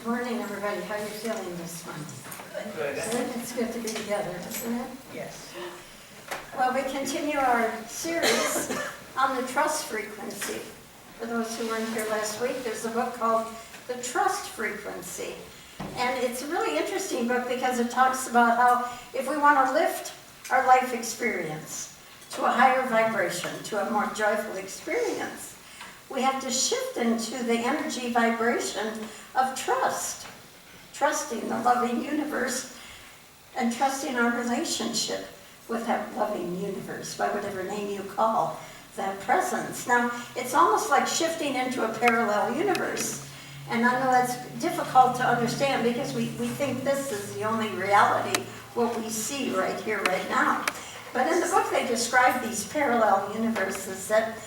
morning, everybody. How are you feeling this month? Good. It's good to be together, isn't it? Yes. Well, we continue our series on the trust frequency. For those who weren't here last week, there's a book called The Trust Frequency. And it's a really interesting book because it talks about how if we want to lift our life experience to a higher vibration, to a more joyful experience, we have to shift into the energy vibration of trust. Trusting the loving universe and trusting our relationship with that loving universe, by whatever name you call that presence. Now, it's almost like shifting into a parallel universe. And I know that's difficult to understand because we think this is the only reality, what we see right here, right now. But in the book, they describe these parallel universes, that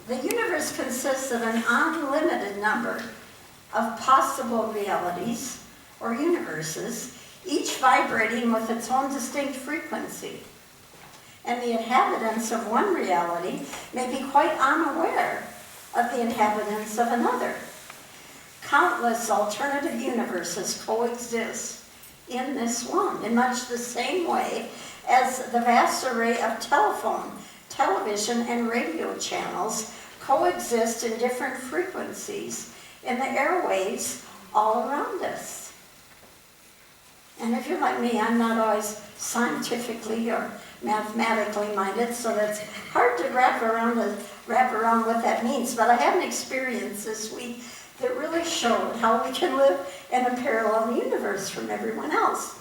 the universe consists of an unlimited number of possible realities or universes, each vibrating with its own distinct frequency. And the inhabitants of one reality may be quite unaware of the inhabitants of another. Countless alternative universes coexist in this one, in much the same way as the vast array of telephone, television, and radio channels coexist in different frequencies in the airwaves all around us. And if you're like me, I'm not always scientifically or mathematically minded, so that's hard to wrap around what that means. But I had an experience this week that really showed how we can live in a parallel universe from everyone else.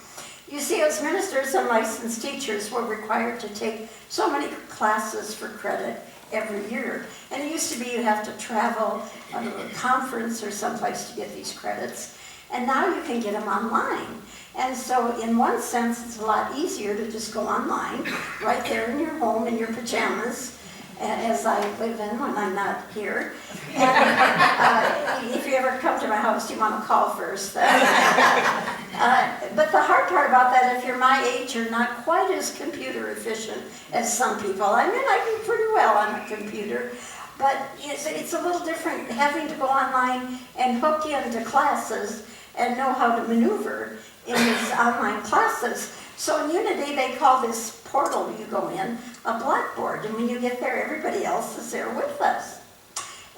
You see, as ministers and licensed teachers, we're required to take so many classes for credit every year. And it used to be you have to travel to a conference or someplace to get these credits. And now you can get them online. And so in one sense, it's a lot easier to just go online, right there in your home, in your pajamas, as I live in when I'm not here. And if you ever come to my house, you want to call first. But the hard part about that, if you're my age, you're not quite as computer efficient as some people. I mean, I do pretty well on a computer, but it's a little different having to go online and hook into classes and know how to maneuver in these online classes. So in Unity, they call this portal you go in a blackboard, and when you get there, everybody else is there with us.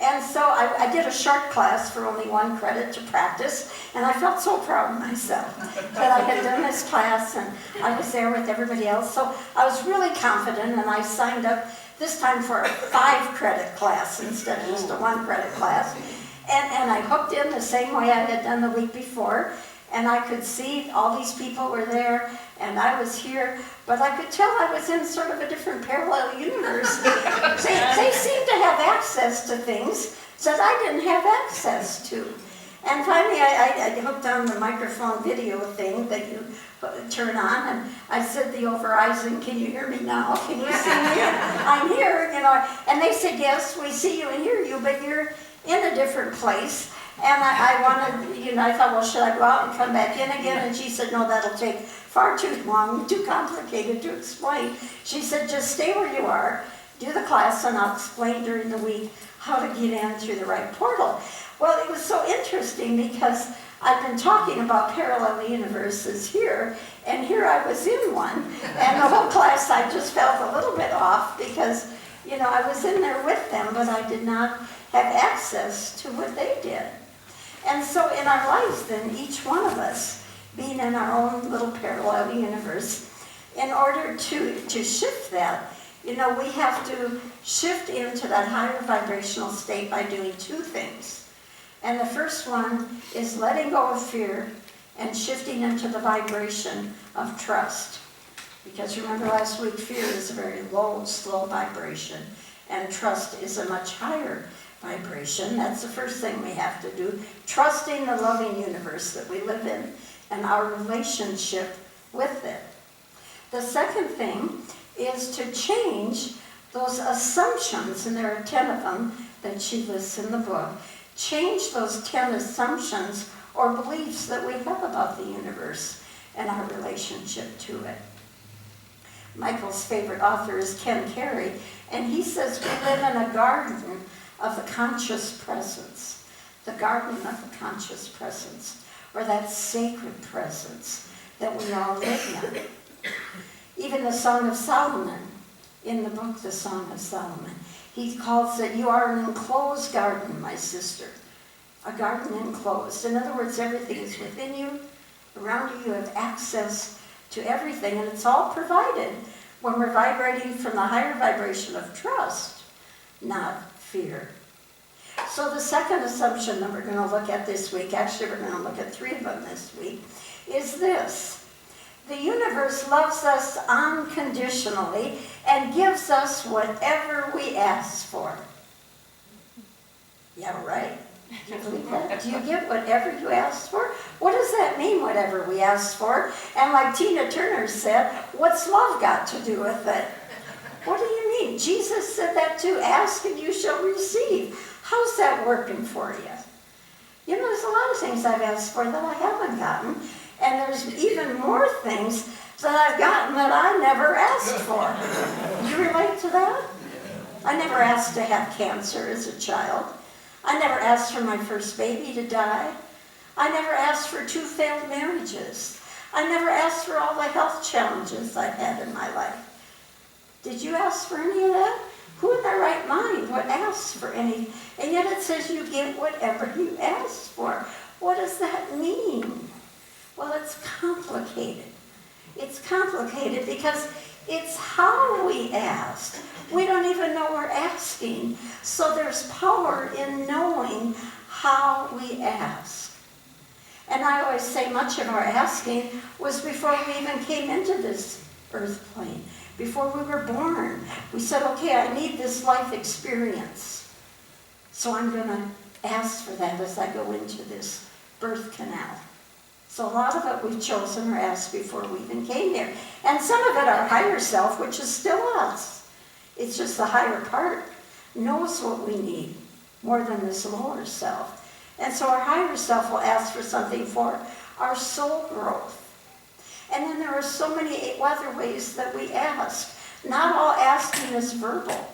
And so I did a short class for only 1 credit to practice, and I felt so proud of myself that I had done this class, and I was there with everybody else. So I was really confident, and I signed up this time for a 5 credit class instead of just a 1 credit class. And I hooked in the same way I had done the week before, and I could see all these people were there, and I was here, but I could tell I was in sort of a different parallel universe. They seemed to have access to things that I didn't have access to. And finally, I hooked on the microphone video thing that you turn on, and I said the Verizon, "Can you hear me now? Can you see me? I'm here," you know. And they said, "Yes, we see you and hear you, but you're in a different place." And I wanted, you know, I thought, well, should I go out and come back in again? And she said, "No, that'll take far too long, too complicated to explain." She said, "Just stay where you are, do the class, and I'll explain during the week how to get in through the right portal." Well, it was so interesting because I've been talking about parallel universes here, and here I was in one. And the whole class, I just felt a little bit off because, you know, I was in there with them, but I did not have access to what they did. And so in our lives then, each one of us, being in our own little parallel universe, in order to shift that, you know, we have to shift into that higher vibrational state by doing 2 things. And the first one is letting go of fear and shifting into the vibration of trust. Because remember last week, fear is a very low, slow vibration, and trust is a much higher vibration. That's the first thing we have to do, trusting the loving universe that we live in and our relationship with it. The second thing is to change those assumptions, and there are 10 of them that she lists in the book. Change those 10 assumptions or beliefs that we have about the universe and our relationship to it. Michael's favorite author is Ken Carey, and he says we live in a garden of the conscious presence. The garden of the conscious presence. or that sacred presence that we all live in. Even the Song of Solomon, in the book, The Song of Solomon, he calls it, you are an enclosed garden, my sister. A garden enclosed. In other words, everything is within you, around you. You have access to everything, and it's all provided when we're vibrating from the higher vibration of trust, not fear. So the second assumption that we're going to look at this week, actually we're going to look at 3 of them this week, is this. The universe loves us unconditionally and gives us whatever we ask for. Yeah, right. Do you believe that? Do you get whatever you ask for? What does that mean, whatever we ask for? And like Tina Turner said, what's love got to do with it? What do you mean? Jesus said that too. Ask and you shall receive. How's that working for you? You know, there's a lot of things I've asked for that I haven't gotten. And there's even more things that I've gotten that I never asked for. You relate to that? I never asked to have cancer as a child. I never asked for my first baby to die. I never asked for 2 failed marriages. I never asked for all the health challenges I've had in my life. Did you ask for any of that? Who in their right mind would ask for any? And yet it says you get whatever you ask for. What does that mean? Well, it's complicated. It's complicated because it's how we ask. We don't even know we're asking. So there's power in knowing how we ask. And I always say much of our asking was before we even came into this earth plane. Before we were born. We said, okay, I need this life experience. So I'm going to ask for that as I go into this birth canal. So a lot of it we've chosen or asked before we even came here. And some of it our higher self, which is still us. It's just the higher part knows what we need more than this lower self. And so our higher self will ask for something for our soul growth. And then there are so many other ways that we ask. Not all asking is verbal.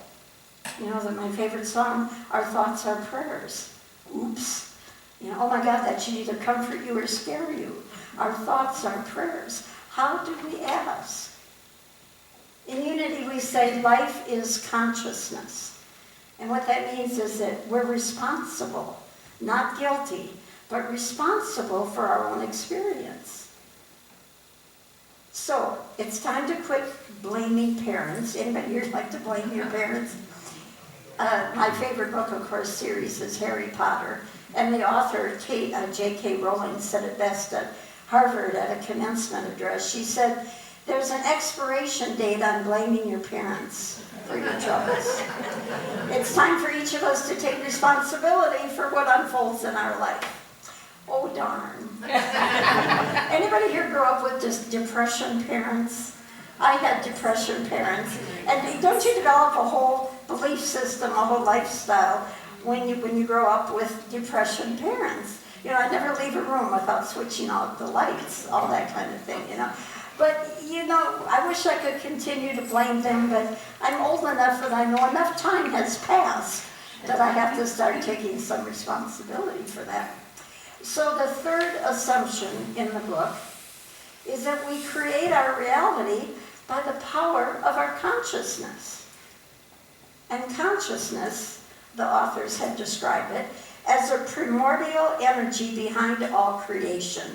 You know, that my favorite song, Our Thoughts Are Prayers. Oops. You know, oh my God, that should either comfort you or scare you. Our thoughts are prayers. How do we ask? In Unity we say life is consciousness. And what that means is that we're responsible, not guilty, but responsible for our own experience. So, it's time to quit blaming parents. Anybody here like to blame your parents? My favorite book, of course, series is Harry Potter. And the author, J.K. Rowling, said it best at Harvard at a commencement address. She said, there's an expiration date on blaming your parents for your troubles. It's time for each of us to take responsibility for what unfolds in our life. Oh, darn. Anybody here grow up with just depression parents? I had depression parents. And don't you develop a whole belief system, a whole lifestyle when you grow up with depression parents? You know, I never leave a room without switching out the lights, all that kind of thing, you know. But, you know, I wish I could continue to blame them, but I'm old enough that I know enough time has passed that I have to start taking some responsibility for that. So the third assumption in the book is that we create our reality by the power of our consciousness. And consciousness, the authors have described it, as a primordial energy behind all creation.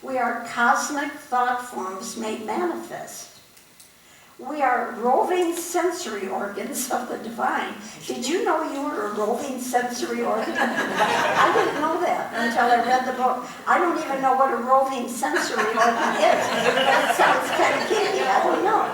We are cosmic thought forms made manifest. We are roving sensory organs of the divine. Did you know you were a roving sensory organ? I didn't know that until I read the book. I don't even know what a roving sensory organ is, but it sounds kind of kinky. I don't know.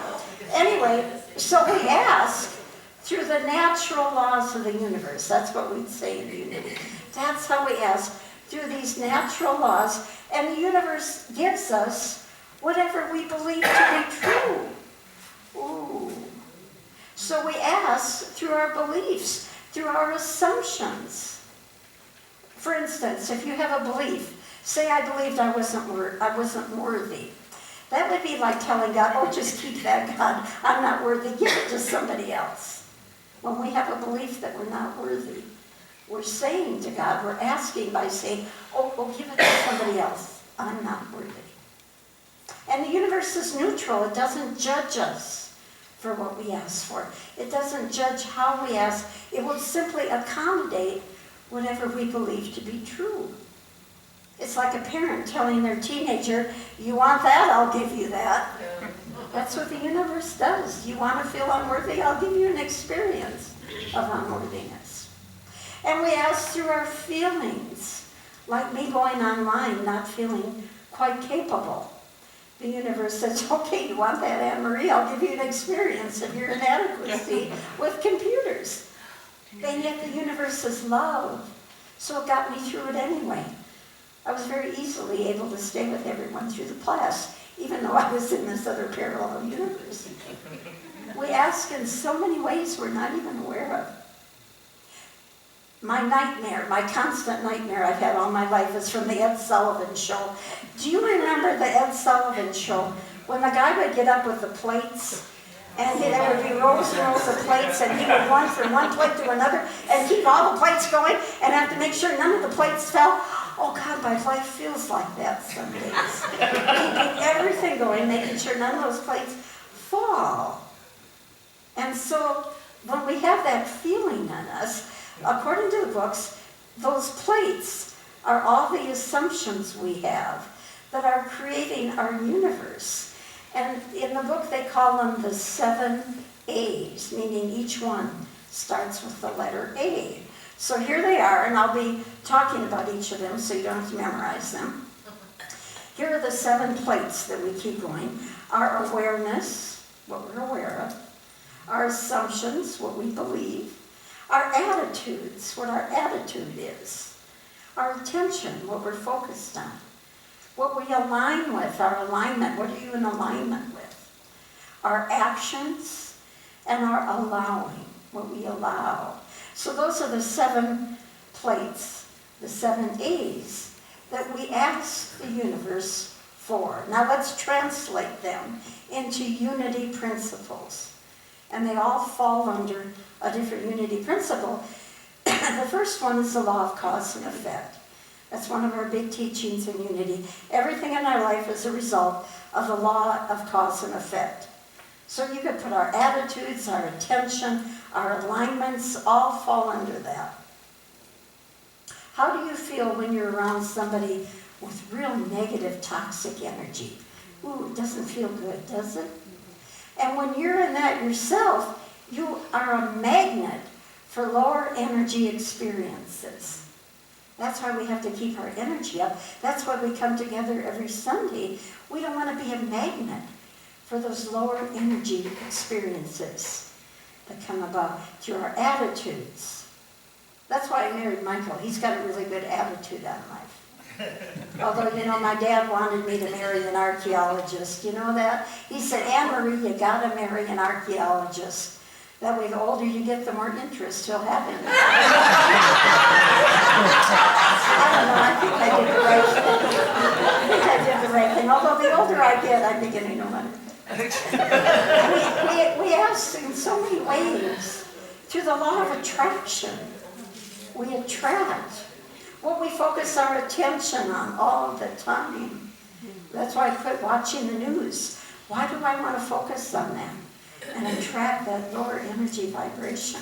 Anyway, so we ask through the natural laws of the universe. That's what we'd say in Unity. That's how we ask, through these natural laws, and the universe gives us whatever we believe to be true. Ooh. So we ask through our beliefs, through our assumptions. For instance, if you have a belief, say I believed I wasn't worthy. That would be like telling God, oh, just keep that, God. I'm not worthy. Give it to somebody else. When we have a belief that we're not worthy, We're saying to God, we're asking by saying, oh, give it to somebody else. I'm not worthy. And the universe is neutral. It doesn't judge us for what we ask for. It doesn't judge how we ask. It will simply accommodate whatever we believe to be true. It's like a parent telling their teenager, you want that, I'll give you that. Yeah. That's what the universe does. You want to feel unworthy, I'll give you an experience of unworthiness. And we ask through our feelings, like me going online, not feeling quite capable. The universe says, okay, you want that, Anne Marie? I'll give you an experience of your inadequacy with computers. And yet the universe is love, so it got me through it anyway. I was very easily able to stay with everyone through the class, even though I was in this other parallel universe. We ask in so many ways we're not even aware of. My nightmare, my constant nightmare I've had all my life is from the Ed Sullivan Show. Do you remember the Ed Sullivan Show? When the guy would get up with the plates, and there would be rows and rows of plates, and he would run from one plate to another and keep all the plates going and have to make sure none of the plates fell. Oh God, my life feels like that some days. Keeping everything going, making sure none of those plates fall. And so when we have that feeling in us, according to the books, those plates are all the assumptions we have that are creating our universe. And in the book they call them the 7 A's, meaning each one starts with the letter A. So here they are, and I'll be talking about each of them so you don't have to memorize them. Here are the 7 plates that we keep going. Our awareness, what we're aware of. Our assumptions, what we believe. Our attitudes, what our attitude is. Our attention, what we're focused on. What we align with, our alignment, what are you in alignment with? Our actions and our allowing, what we allow. So those are the 7 plates, the 7 A's that we ask the universe for. Now let's translate them into unity principles. And they all fall under a different unity principle. The first one is the law of cause and effect. That's one of our big teachings in unity. Everything in our life is a result of the law of cause and effect. So you could put our attitudes, our attention, our alignments, all fall under that. How do you feel when you're around somebody with real negative, toxic energy? Ooh, it doesn't feel good, does it? And when you're in that yourself, you are a magnet for lower energy experiences. That's why we have to keep our energy up. That's why we come together every Sunday. We don't want to be a magnet for those lower energy experiences that come about through our attitudes. That's why I married Michael. He's got a really good attitude on life. Although, you know, my dad wanted me to marry an archaeologist. You know that? He said, Anne Marie, you got to marry an archaeologist. That way the older you get, the more interest he'll have in it. I don't know, I think I did the right thing. I think I did the right thing. Although the older I get, I'm beginning to wonder. We ask in so many ways. Through the law of attraction, we attract what we focus our attention on all of the time. That's why I quit watching the news. Why do I want to focus on that? And attract that lower energy vibration.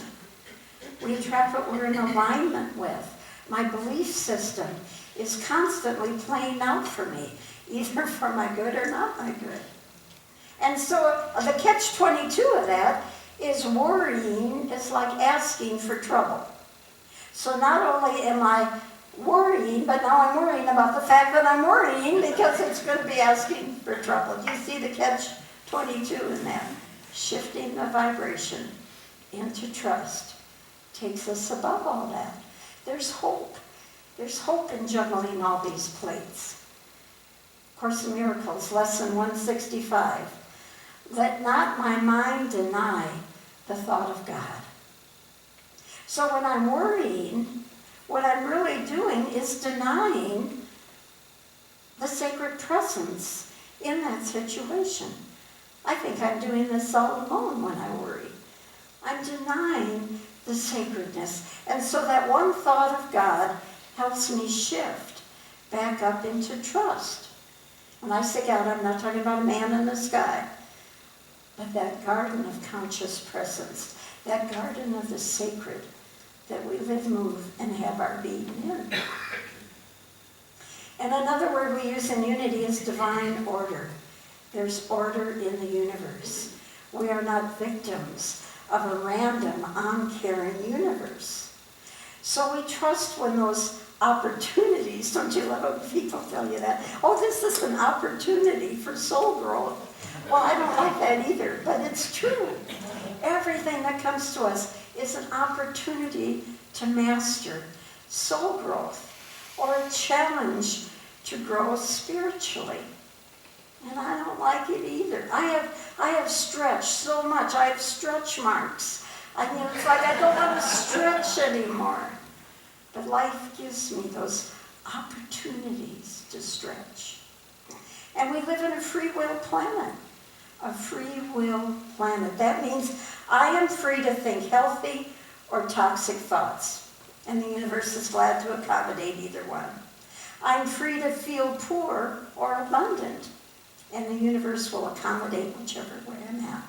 We attract what we're in alignment with. My belief system is constantly playing out for me, either for my good or not my good. And so the catch-22 of that is worrying is like asking for trouble. So not only am I worrying, but now I'm worrying about the fact that I'm worrying because it's going to be asking for trouble. Do you see the catch-22 in that? Shifting the vibration into trust takes us above all that. There's hope. There's hope in juggling all these plates. Course in Miracles, lesson 165. Let not my mind deny the thought of God. So when I'm worrying, what I'm really doing is denying the sacred presence in that situation. I think I'm doing this all alone when I worry. I'm denying the sacredness. And so that one thought of God helps me shift back up into trust. When I say God, I'm not talking about a man in the sky, but that garden of conscious presence, that garden of the sacred that we live, move, and have our being in. And another word we use in unity is divine order. There's order in the universe. We are not victims of a random, uncaring universe. So we trust when those opportunities, don't you love when people tell you that? Oh, this is an opportunity for soul growth. Well, I don't like that either, but it's true. Everything that comes to us is an opportunity to master soul growth or a challenge to grow spiritually. And I don't like it either. I have stretched so much. I have stretch marks. It's like I don't want to stretch anymore. But life gives me those opportunities to stretch. And we live in a free will planet. A free will planet. That means I am free to think healthy or toxic thoughts. And the universe is glad to accommodate either one. I'm free to feel poor or abundant. And the universe will accommodate whichever way I'm at.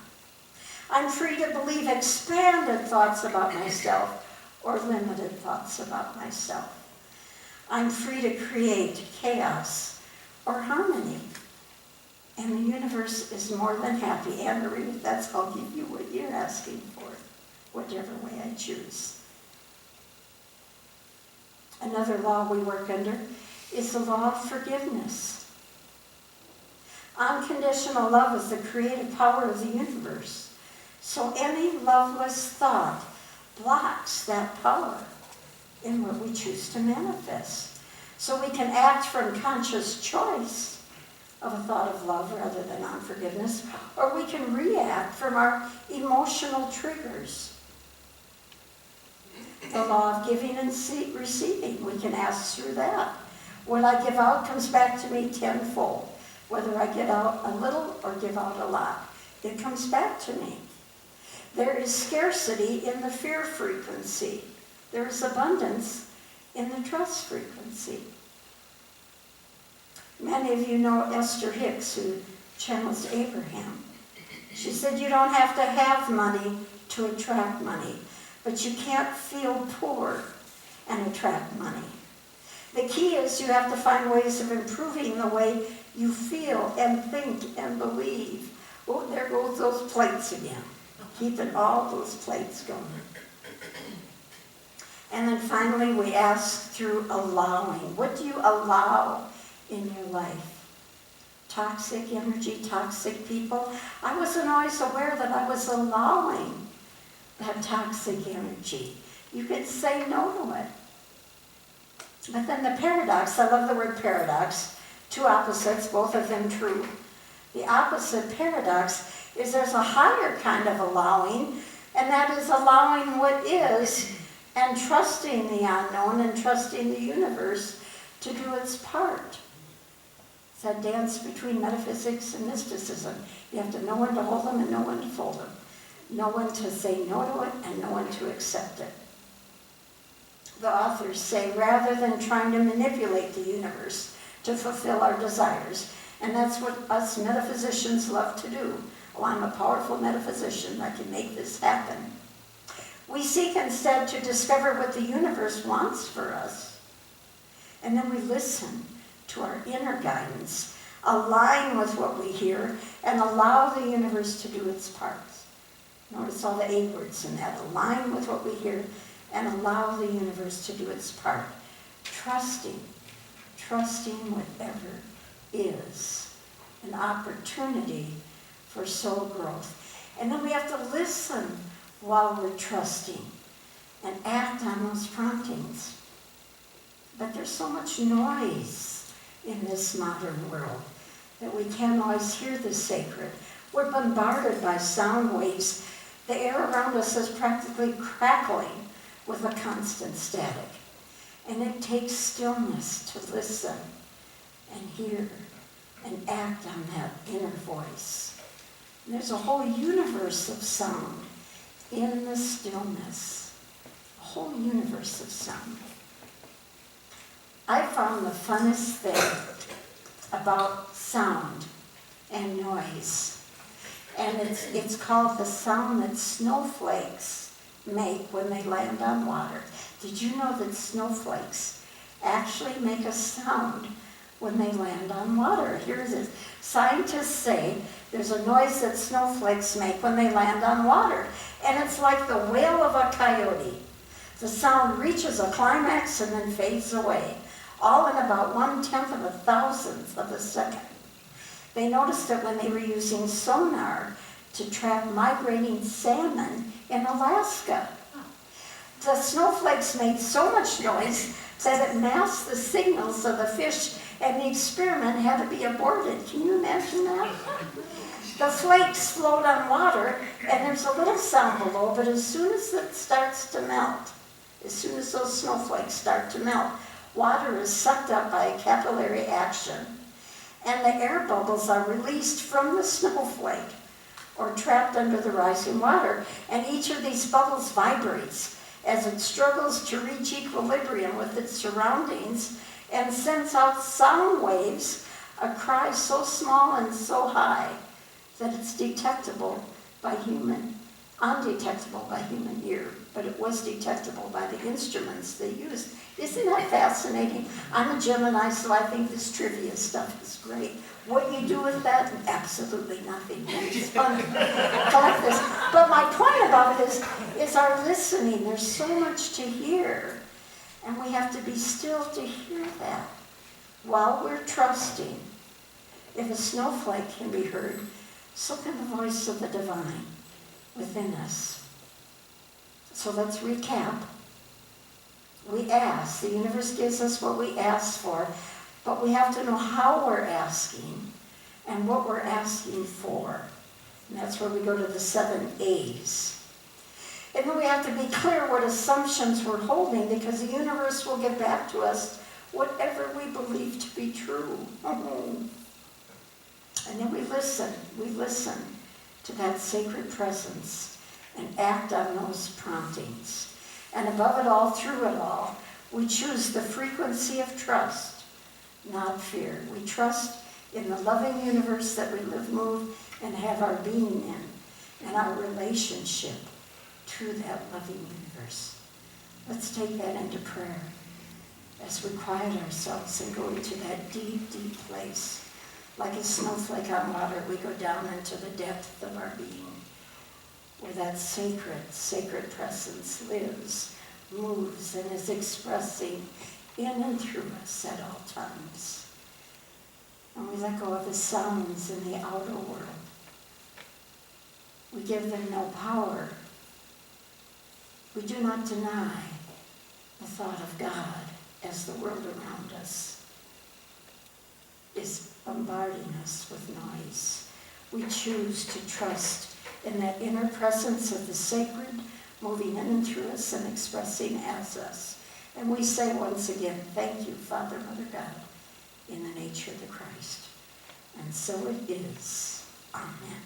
I'm free to believe expanded thoughts about myself or limited thoughts about myself. I'm free to create chaos or harmony. And the universe is more than happy. Ann Marie, that's I'll give you what you're asking for, whichever way I choose. Another law we work under is the law of forgiveness. Unconditional love is the creative power of the universe. So any loveless thought blocks that power in what we choose to manifest. So we can act from conscious choice of a thought of love rather than unforgiveness, or we can react from our emotional triggers. The law of giving and receiving, we can ask through that. What I give out comes back to me tenfold. Whether I get out a little or give out a lot, it comes back to me. There is scarcity in the fear frequency. There is abundance in the trust frequency. Many of you know Esther Hicks, who channels Abraham. She said you don't have to have money to attract money, but you can't feel poor and attract money. The key is you have to find ways of improving the way you feel and think and believe. Oh, there goes those plates again. Keeping all those plates going. And then finally we ask through allowing. What do you allow in your life? Toxic energy, toxic people. I wasn't always aware that I was allowing that toxic energy. You could say no to it. But then the paradox, I love the word paradox, two opposites, both of them true. The opposite paradox is there's a higher kind of allowing, and that is allowing what is and trusting the unknown and trusting the universe to do its part. It's that dance between metaphysics and mysticism. You have to know when to hold them and know when to fold them. Know when to say no to it and know when to accept it. The authors say, rather than trying to manipulate the universe to fulfill our desires, and that's what us metaphysicians love to do. Oh, I'm a powerful metaphysician, I can make this happen. We seek instead to discover what the universe wants for us. And then we listen to our inner guidance, align with what we hear, and allow the universe to do its parts. Notice all the A words in that. Align with what we hear and allow the universe to do its part. Trusting whatever is an opportunity for soul growth. And then we have to listen while we're trusting and act on those promptings. But there's so much noise in this modern world that we can't always hear the sacred. We're bombarded by sound waves. The air around us is practically crackling with a constant static. And it takes stillness to listen and hear and act on that inner voice. And there's a whole universe of sound in the stillness. whole universe of sound. I found the funnest thing about sound and noise, and it's called the sound that snowflakes make when they land on water. Did you know that snowflakes actually make a sound when they land on water? Here it is. Scientists say there's a noise that snowflakes make when they land on water, and it's like the wail of a coyote. The sound reaches a climax and then fades away, all in about 1/10 of a thousandth of a second. They noticed it when they were using sonar to track migrating salmon in Alaska. The snowflakes made so much noise that it masked the signals of the fish, and the experiment had to be aborted. Can you imagine that? The flakes float on water, and there's a little sound below, but as soon as it starts to melt, as soon as those snowflakes start to melt, water is sucked up by a capillary action, and the air bubbles are released from the snowflake or trapped under the rising water, and each of these bubbles vibrates as it struggles to reach equilibrium with its surroundings and sends out sound waves, a cry so small and so high that it's undetectable by human ear, but it was detectable by the instruments they used. Isn't that fascinating? I'm a Gemini, so I think this trivia stuff is great. What you do with that? Absolutely nothing. It's fun to collect this. But my point about it is our listening. There's so much to hear, and we have to be still to hear that while we're trusting. If a snowflake can be heard, so can the voice of the divine within us. So let's recap. We ask. The universe gives us what we ask for, but we have to know how we're asking and what we're asking for. And that's where we go to the 7 A's. And then we have to be clear what assumptions we're holding, because the universe will give back to us whatever we believe to be true. And then we listen to that sacred presence and act on those promptings. And above it all, through it all, we choose the frequency of trust, not fear. We trust in the loving universe that we live, move, and have our being in, and our relationship to that loving universe. Let's take that into prayer as we quiet ourselves and go into that deep, deep place. Like a snowflake on water, we go down into the depth of our being, where that sacred, sacred presence lives, moves, and is expressing in and through us at all times. And we let go of the sounds in the outer world. We give them no power. We do not deny the thought of God as the world around us is bombarding us with noise. We choose to trust in that inner presence of the sacred, moving in and through us and expressing as us. And we say once again, thank you, Father, Mother, God, in the nature of the Christ. And so it is. Amen.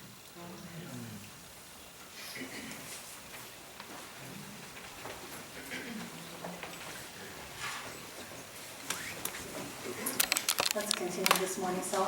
Let's continue this morning's celebration.